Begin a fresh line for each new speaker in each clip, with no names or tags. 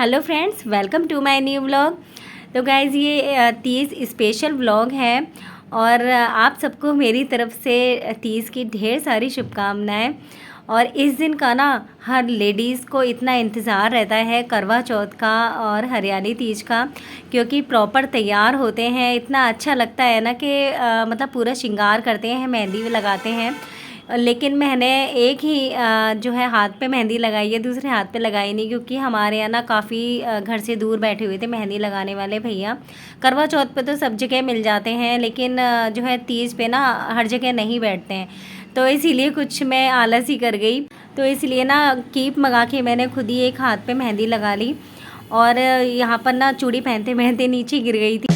Hello friends, welcome to my new vlog. तो guys ये Teej special vlog है और आप सबको मेरी तरफ से तीज की ढेर सारी शुभकामनाएं। और इस दिन का ना हर लेडीज़ को इतना इंतज़ार रहता है, करवा चौथ का और हरियाली तीज का, क्योंकि प्रॉपर तैयार होते हैं। इतना अच्छा लगता है ना कि मतलब पूरा श्रृंगार करते हैं, मेहंदी लगाते हैं। लेकिन मैंने एक ही जो है हाथ पे मेहंदी लगाई है, दूसरे हाथ पे लगाई नहीं, क्योंकि हमारे यहाँ ना काफ़ी घर से दूर बैठे हुए थे मेहंदी लगाने वाले भैया। करवा चौथ पे तो सब जगह मिल जाते हैं, लेकिन जो है तीज पे ना हर जगह नहीं बैठते हैं, तो इसीलिए कुछ मैं आलस ही कर गई। तो इसलिए ना कीप मंगा के मैंने खुद ही एक हाथ पे मेहंदी लगा ली और यहाँ पर ना चूड़ी पहनते पहनते नीचे गिर गई थी।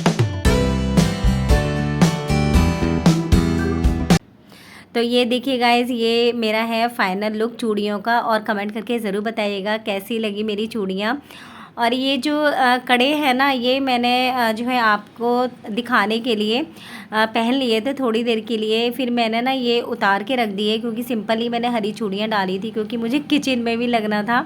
तो ये देखिए गाइज़, ये मेरा है फाइनल लुक चूड़ियों का, और कमेंट करके ज़रूर बताइएगा कैसी लगी मेरी चूड़ियाँ। और ये जो कड़े हैं ना, ये मैंने जो है आपको दिखाने के लिए पहन लिए थे थोड़ी देर के लिए, फिर मैंने ना ये उतार के रख दिए, क्योंकि सिंपल ही मैंने हरी चूड़ियाँ डाली थी, क्योंकि मुझे किचन में भी लगना था।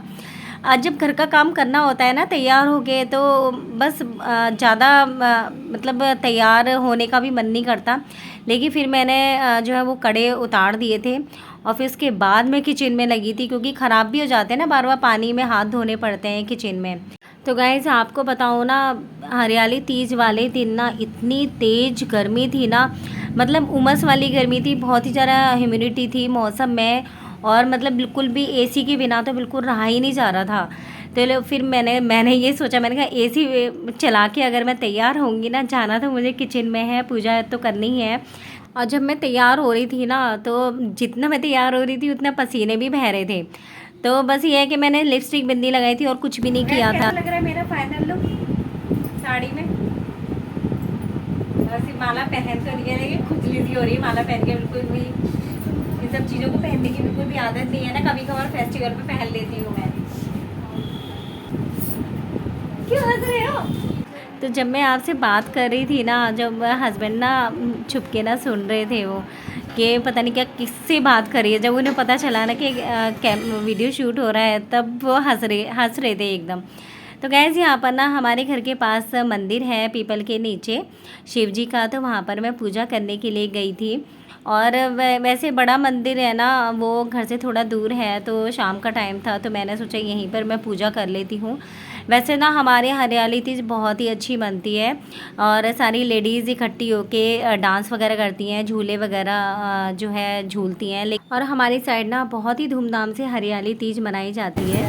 आज जब घर का काम करना होता है ना तैयार हो के, तो बस ज़्यादा मतलब तैयार होने का भी मन नहीं करता। लेकिन फिर मैंने जो है वो कड़े उतार दिए थे और फिर उसके बाद मैं किचन में लगी थी, क्योंकि ख़राब भी हो जाते हैं ना, बार बार पानी में हाथ धोने पड़ते हैं किचन में। तो गाइस आपको बताऊँ ना, हरियाली तीज वाले दिन ना इतनी तेज़ गर्मी थी ना, मतलब उमस वाली गर्मी थी, बहुत ही ज़्यादा ह्यूमिडिटी थी मौसम में, और मतलब बिल्कुल भी एसी के बिना तो बिल्कुल रहा ही नहीं जा रहा था। तो फिर मैंने ये सोचा, मैंने कहा एसी चला के अगर मैं तैयार होंगी ना, जाना तो मुझे किचन में है, पूजा तो करनी है। और जब मैं तैयार हो रही थी ना, तो जितना मैं तैयार हो रही थी उतना पसीने भी बह रहे थे। तो बस ये है कि मैंने लिपस्टिक बिंदी लगाई थी और कुछ भी नहीं किया था। लग रहा है मेरा फाइनल लुक साड़ी में। बस माला पहन तो नहीं है, लेकिन खुजली सी हो रही है माला पहन के। बिल्कुल भी इन सब चीज़ों को पहनने की बिल्कुल भी आदत नहीं है ना, कभी कभार फेस्टिवल पे पहन लेती हूँ मैं। क्यों हंस रहे हो? तो जब मैं आपसे बात कर रही थी ना, जब हस्बैंड ना छुप के ना सुन रहे थे वो, कि पता नहीं क्या किससे बात कर रही है, जब उन्हें पता चला ना कि वीडियो शूट हो रहा है, तब वो हंस रहे थे एकदम। तो गैस यहाँ पर ना हमारे घर के पास मंदिर है पीपल के नीचे शिव जी का, तो वहाँ पर मैं पूजा करने के लिए गई थी। और वैसे बड़ा मंदिर है ना, वो घर से थोड़ा दूर है, तो शाम का टाइम था, तो मैंने सोचा यहीं पर मैं पूजा कर लेती हूँ। वैसे ना हमारे हरियाली तीज बहुत ही अच्छी बनती है, और सारी लेडीज़ इकट्ठी होके डांस वगैरह करती हैं, झूले वगैरह जो है झूलती हैं। और हमारी साइड ना बहुत ही धूमधाम से हरियाली तीज मनाई जाती है।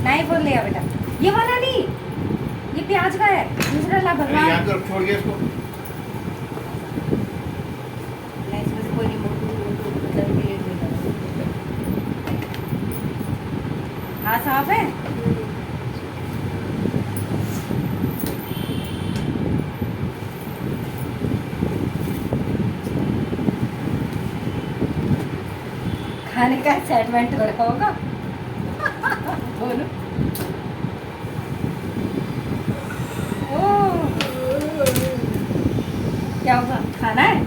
नहीं बोल लिया बेटा, ये वाला नहीं, ये प्याज का है, दूसरा ला भगवान। छोड़ गया इसको। नहीं, इसमें से कोई रिमोट हाथ साफ है। खाने का एक्साइटमेंट हो रहा होगा। बोलो। क्या होगा, खाना है?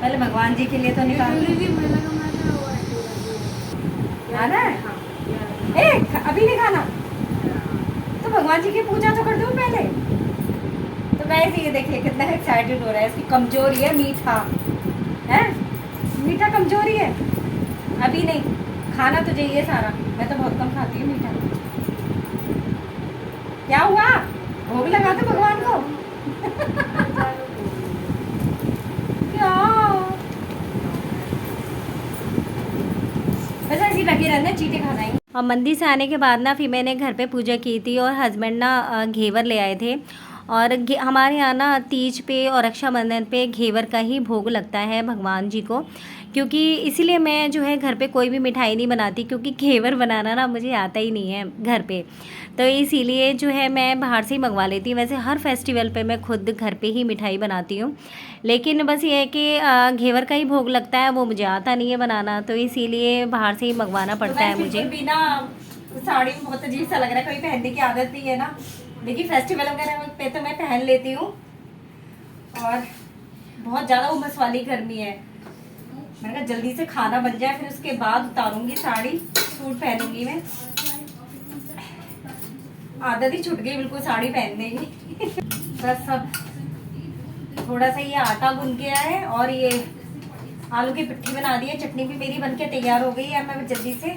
पहले भगवान जी के लिए तो निकाल खाना है। अभी नहीं खाना, तो भगवान जी की पूजा तो कर दूं पहले। तो वैसे ये देखिए कितना एक्साइटेड हो रहा है। इसकी कमजोरी है मीठा, है मीठा कमजोरी है। अभी नहीं खाना तो चाहिए सारा, मैं तो बहुत कम खाती हूँ मीठा। क्या हुआ, भोग लगा दो भगवान को। क्या वैसे ऐसी लगी रहना, चीटे खा जाएंगे। और मंदिर से आने के बाद ना फिर मैंने घर पे पूजा की थी, और हस्बैंड ना घेवर ले आए थे। और हमारे यहाँ ना तीज पे और रक्षाबंधन पे घेवर का ही भोग लगता है भगवान जी को, क्योंकि इसीलिए मैं जो है घर पे कोई भी मिठाई नहीं बनाती, क्योंकि घेवर बनाना ना मुझे आता ही नहीं है घर पे। तो इसीलिए जो है मैं बाहर से ही मंगवा लेती हूँ। वैसे हर फेस्टिवल पे मैं खुद घर पे ही मिठाई बनाती हूँ, लेकिन बस ये है कि घेवर का ही भोग लगता है, वो मुझे आता नहीं है बनाना, तो इसीलिए बाहर से ही मंगवाना पड़ता है मुझे। बिना साड़ी में बहुत अजीब सा लग रहा है, कभी पहनने की आदत नहीं है ना, लेकिन फेस्टिवल वगैरह पे तो मैं पहन लेती हूँ। और बहुत ज़्यादा उमस वाली गर्मी है, मैंने कहा जल्दी से खाना बन जाए, फिर उसके बाद उतारूंगी साड़ी, सूट पहनूंगी मैं। आदत ही छूट गई बिल्कुल साड़ी पहनने की। बस सब थोड़ा सा ये आटा गूंद के आए और ये आलू की पिट्ठी बना दी है। चटनी भी मेरी बनके तैयार हो गई है। मैं जल्दी से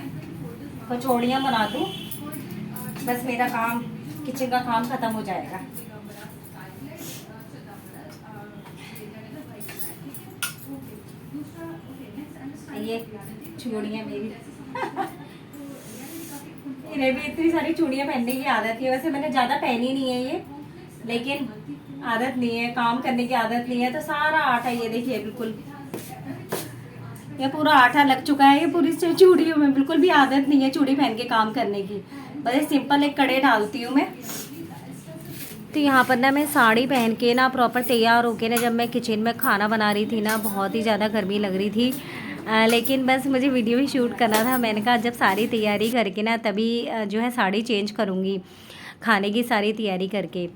कचौड़ियाँ बना दूँ, बस मेरा काम, किचन का काम खत्म हो जाएगा। ये चूड़ियाँ मेरी इन्हें भी इतनी सारी चूड़ियाँ पहनने की आदत है। वैसे मैंने ज़्यादा पहनी नहीं है ये, लेकिन आदत नहीं है, काम करने की आदत नहीं है। तो सारा आटा ये देखिए बिल्कुल, ये पूरा आटा लग चुका है। ये पूरी चूड़ियों में बिल्कुल भी आदत नहीं है चूड़ी पहन के काम करने की। बस सिंपल एक कड़े डालती हूँ मैं। तो यहाँ पर ना मैं साड़ी पहन के ना प्रॉपर तैयार होके ना, जब मैं किचन में खाना बना रही थी ना, बहुत ही ज़्यादा गर्मी लग रही थी। लेकिन बस मुझे वीडियो भी शूट करना था। मैंने कहा जब सारी तैयारी करके ना तभी जो है साड़ी चेंज करूँगी, खाने की सारी तैयारी करके।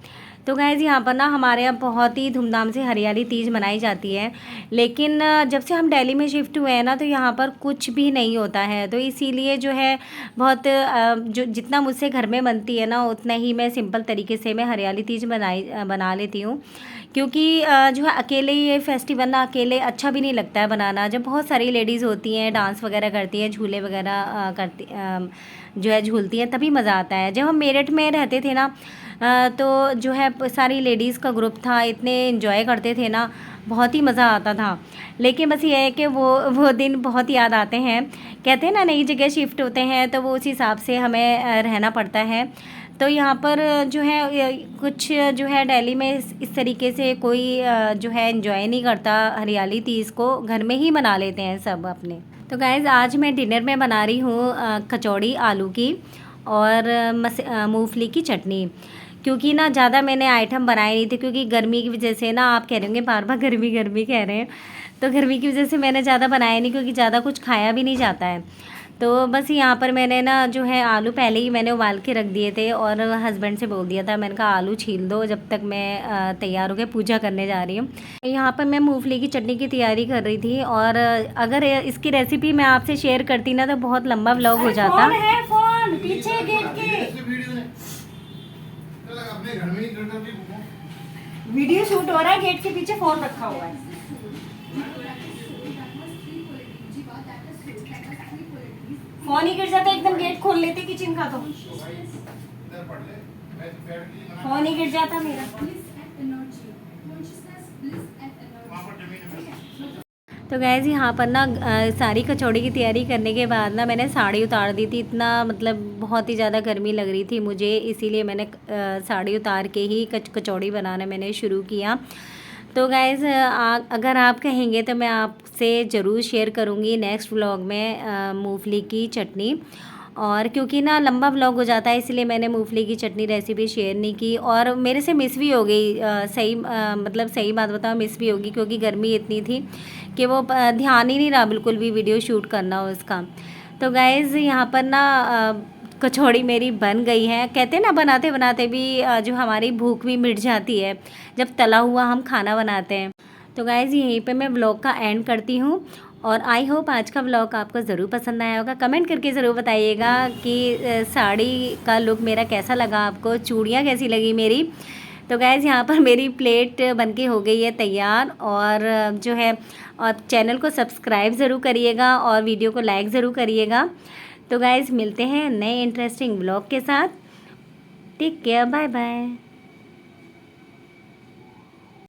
तो गाइज़ यहाँ पर ना हमारे यहाँ बहुत ही धूमधाम से हरियाली तीज मनाई जाती है। लेकिन जब से हम दिल्ली में शिफ्ट हुए हैं ना, तो यहाँ पर कुछ भी नहीं होता है। तो इसीलिए जो है बहुत जो जितना मुझसे घर में बनती है ना, उतना ही मैं सिंपल तरीके से मैं हरियाली तीज बना लेती हूँ। क्योंकि जो है अकेले ये फेस्टिवल ना अकेले अच्छा भी नहीं लगता है बनाना। जब बहुत सारी लेडीज़ होती हैं, डांस वगैरह करती हैं, झूले वगैरह करती जो है झूलती हैं, तभी मज़ा आता है। जब हम मेरठ में रहते थे ना, तो जो है सारी लेडीज़ का ग्रुप था, इतने एंजॉय करते थे ना, बहुत ही मज़ा आता था। लेकिन बस ये है कि वो दिन बहुत याद आते हैं। कहते हैं ना, नई जगह शिफ्ट होते हैं तो वो उस हिसाब से हमें रहना पड़ता है। तो यहाँ पर जो है कुछ जो है दिल्ली में इस तरीके से कोई जो है एंजॉय नहीं करता हरियाली तीज को, घर में ही मना लेते हैं सब अपने। तो गाइज़ आज मैं डिनर में बना रही हूँ कचौड़ी आलू की और मूंगफली की चटनी। क्योंकि ना ज़्यादा मैंने आइटम बनाए नहीं थे, क्योंकि गर्मी की वजह से ना, आप कह रहे होंगे बार बार गर्मी गर्मी कह रहे हैं, तो गर्मी की वजह से मैंने ज़्यादा बनाया नहीं, क्योंकि ज़्यादा कुछ खाया भी नहीं जाता है। तो बस यहाँ पर मैंने ना जो है आलू पहले ही मैंने उबाल के रख दिए थे और हस्बैंड से बोल दिया था, मैंने कहा आलू छील दो जब तक मैं तैयार होकर पूजा करने जा रही हूँ। यहाँ पर मैं मूंगफली की चटनी की तैयारी कर रही थी, और अगर इसकी रेसिपी मैं आपसे शेयर करती ना तो बहुत लंबा व्लॉग हो जाता।
फोन है, फोन पीछे गेट के वीडियो शूट हो रहा है, गेट के पीछे फोन रखा हुआ है। फोन ही गिर जाता, एकदम गेट खोल लेते किचन का, तो फोन ही गिर जाता मेरा।
तो गैस यहाँ पर ना सारी कचौड़ी की तैयारी करने के बाद ना मैंने साड़ी उतार दी थी। इतना मतलब बहुत ही ज़्यादा गर्मी लग रही थी मुझे, इसीलिए मैंने साड़ी उतार के ही कचौड़ी बनाना मैंने शुरू किया। तो गाइज़ अगर आप कहेंगे तो मैं आपसे ज़रूर शेयर करूँगी नेक्स्ट व्लॉग में मूंगफली की चटनी। और क्योंकि ना लंबा व्लॉग हो जाता है, इसलिए मैंने मूंगफली की चटनी रेसिपी शेयर नहीं की, और मेरे से मिस भी हो गई। मतलब सही बात बताओ, मिस भी होगी, क्योंकि गर्मी इतनी थी कि वो ध्यान ही नहीं रहा बिल्कुल भी वीडियो शूट करना उसका। तो गाइज़ यहाँ पर ना कचौड़ी मेरी बन गई है। कहते हैं ना, बनाते बनाते भी जो हमारी भूख भी मिट जाती है जब तला हुआ हम खाना बनाते हैं। तो गाइज़ यहीं पे मैं व्लॉग का एंड करती हूँ, और आई होप आज का व्लॉग आपको ज़रूर पसंद आया होगा। कमेंट करके ज़रूर बताइएगा कि साड़ी का लुक मेरा कैसा लगा आपको, चूड़ियाँ कैसी लगी मेरी। तो गाइज़ यहाँ पर मेरी प्लेट बनके हो गई है तैयार, और जो है और चैनल को सब्सक्राइब ज़रूर करिएगा और वीडियो को लाइक ज़रूर करिएगा। तो गाइज़ मिलते हैं नए इंटरेस्टिंग व्लॉग के साथ। Take care, bye bye.